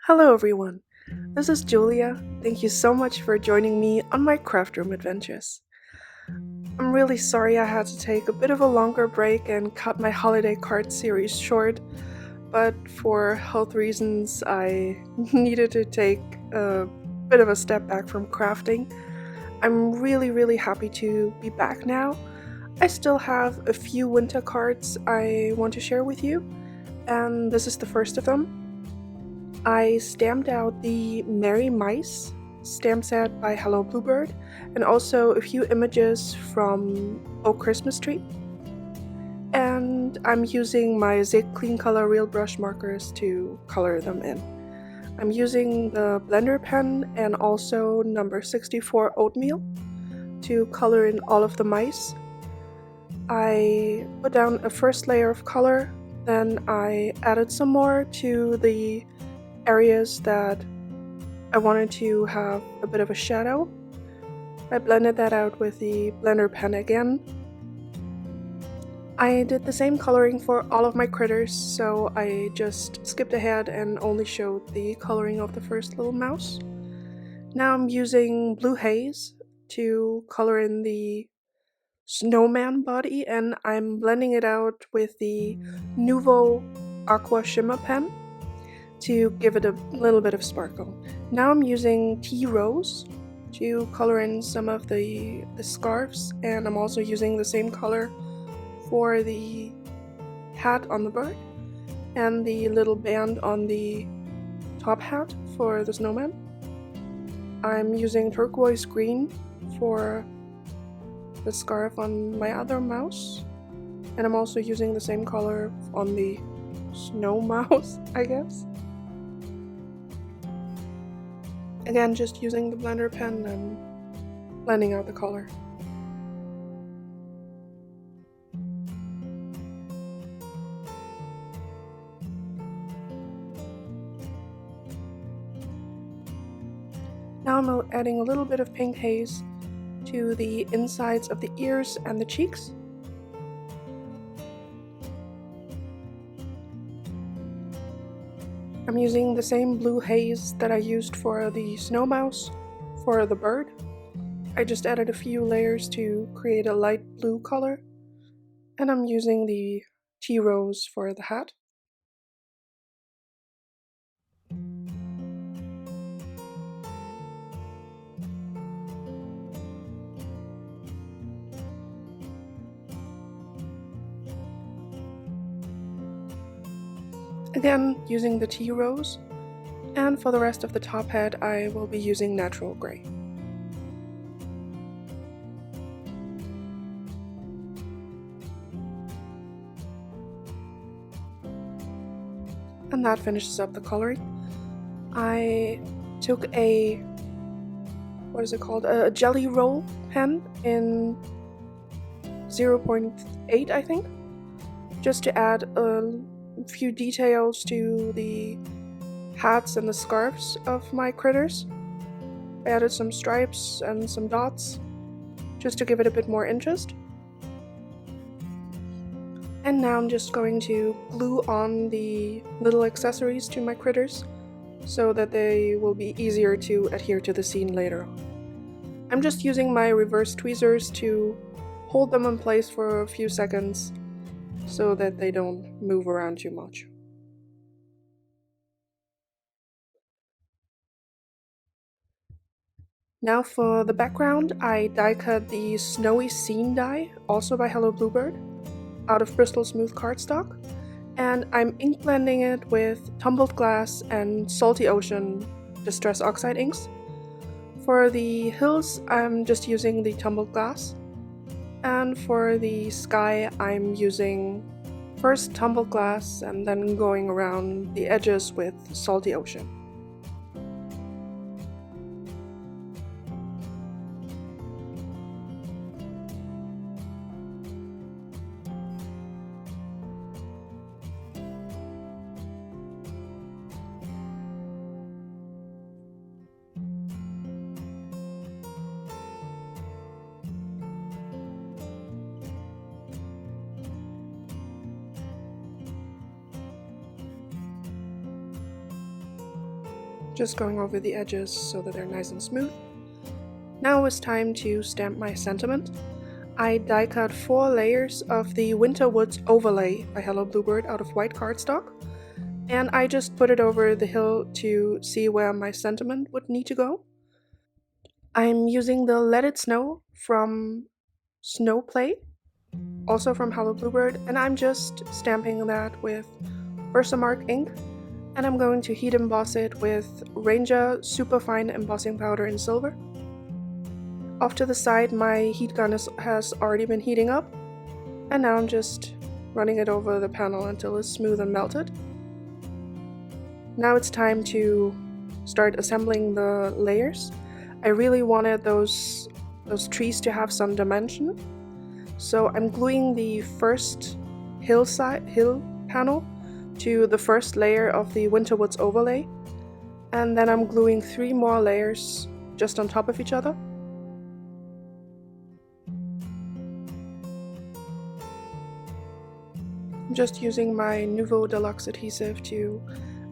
Hello everyone, this is Julia. Thank you so much for joining me on my craft room adventures. I'm really sorry I had to take a bit of a longer break and cut my holiday card series short, but for health reasons I needed to take a bit of a step back from crafting. I'm really happy to be back now. I still have a few winter cards I want to share with you, and this is the first of them. I stamped out the Merry Mice stamp set by Hello Bluebird and also a few images from Oh Christmas Tree. And I'm using my Zig Clean Color Real Brush markers to color them in. I'm using the blender pen and also number 64 Oatmeal to color in all of the mice. I put down a first layer of color, then I added some more to the areas that I wanted to have a bit of a shadow. I blended that out with the blender pen again. I did the same coloring for all of my critters, so I just skipped ahead and only showed the coloring of the first little mouse. Now I'm using blue haze to color in the snowman body, and I'm blending it out with the Nuvo Aqua Shimmer pen to give it a little bit of sparkle. Now I'm using tea rose to color in some of the scarves, and I'm also using the same color for the hat on the bird and the little band on the top hat for the snowman. I'm using turquoise green for the scarf on my other mouse, and I'm also using the same color on the Snowmouse, I guess. Again, just using the blender pen and blending out the color. Now I'm adding a little bit of pink haze to the insides of the ears and the cheeks. I'm using the same blue haze that I used for the Snowmouse for the bird. I just added a few layers to create a light blue color, and I'm using the tea rose for the hat. Again, using the tea rose, and for the rest of the top head I will be using natural gray. And that finishes up the coloring. I took a a jelly roll pen in 0.8, I think, just to add a few details to the hats and the scarves of my critters. I added some stripes and some dots just to give it a bit more interest. And now I'm just going to glue on the little accessories to my critters so that they will be easier to adhere to the scene later on. I'm just using my reverse tweezers to hold them in place for a few seconds so that they don't move around too much. Now for the background, I die cut the Snowy Scene die, also by Hello Bluebird, out of Bristol smooth cardstock, and I'm ink blending it with Tumbled Glass and Salty Ocean Distress Oxide inks. For the hills, I'm just using the Tumbled Glass, and for the sky, I'm using first Tumbled Glass and then going around the edges with Salty Ocean. just going over the edges so that they're nice and smooth. Now it's time to stamp my sentiment. I die cut 4 layers of the Winter Woods overlay by Hello Bluebird out of white cardstock, and I just put it over the hill to see where my sentiment would need to go. I'm using the Let It Snow from Snow Play, also from Hello Bluebird, and I'm just stamping that with Versamark ink, and I'm going to heat emboss it with Ranger Superfine Embossing Powder in silver. Off to the side, my heat gun has already been heating up, and now I'm just running it over the panel until it's smooth and melted. Now it's time to start assembling the layers. I really wanted those trees to have some dimension, so I'm gluing the first hill panel to the first layer of the Winter Woods overlay, and then I'm gluing 3 more layers just on top of each other. I'm just using my Nouveau Deluxe adhesive to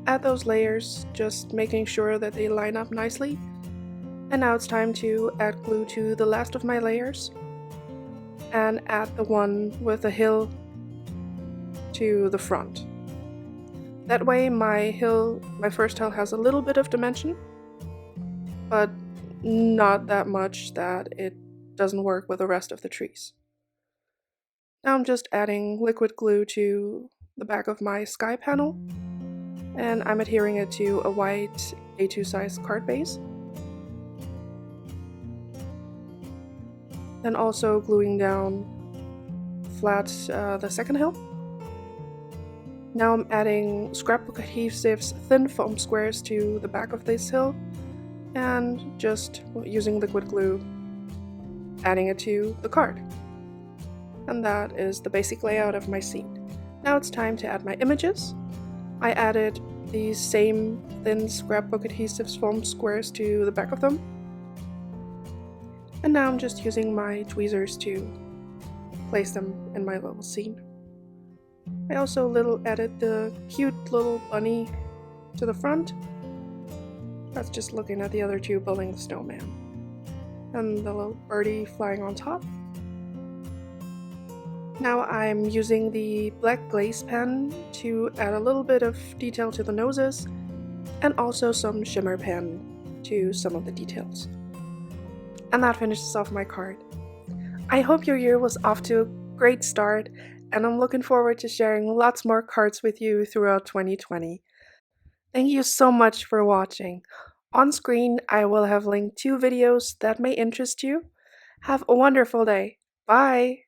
add those layers, just making sure that they line up nicely. And now it's time to add glue to the last of my layers and add the one with the hill to the front. That way my first hill has a little bit of dimension, but not that much that it doesn't work with the rest of the trees. Now I'm just adding liquid glue to the back of my sky panel, and I'm adhering it to a white A2 size card base. Then also gluing down flat the second hill. Now I'm adding scrapbook adhesive's thin foam squares to the back of this hill, and just using liquid glue, adding it to the card. And that is the basic layout of my scene. Now it's time to add my images. I added these same thin scrapbook adhesive's foam squares to the back of them. And now I'm just using my tweezers to place them in my little scene. I also added the cute little bunny to the front. That's just looking at the other two building the snowman. And the little birdie flying on top. Now I'm using the black glaze pen to add a little bit of detail to the noses, and also some shimmer pen to some of the details. And that finishes off my card. I hope your year was off to a great start, and I'm looking forward to sharing lots more cards with you throughout 2020. Thank you so much for watching. On screen, I will have linked 2 videos that may interest you. Have a wonderful day. Bye!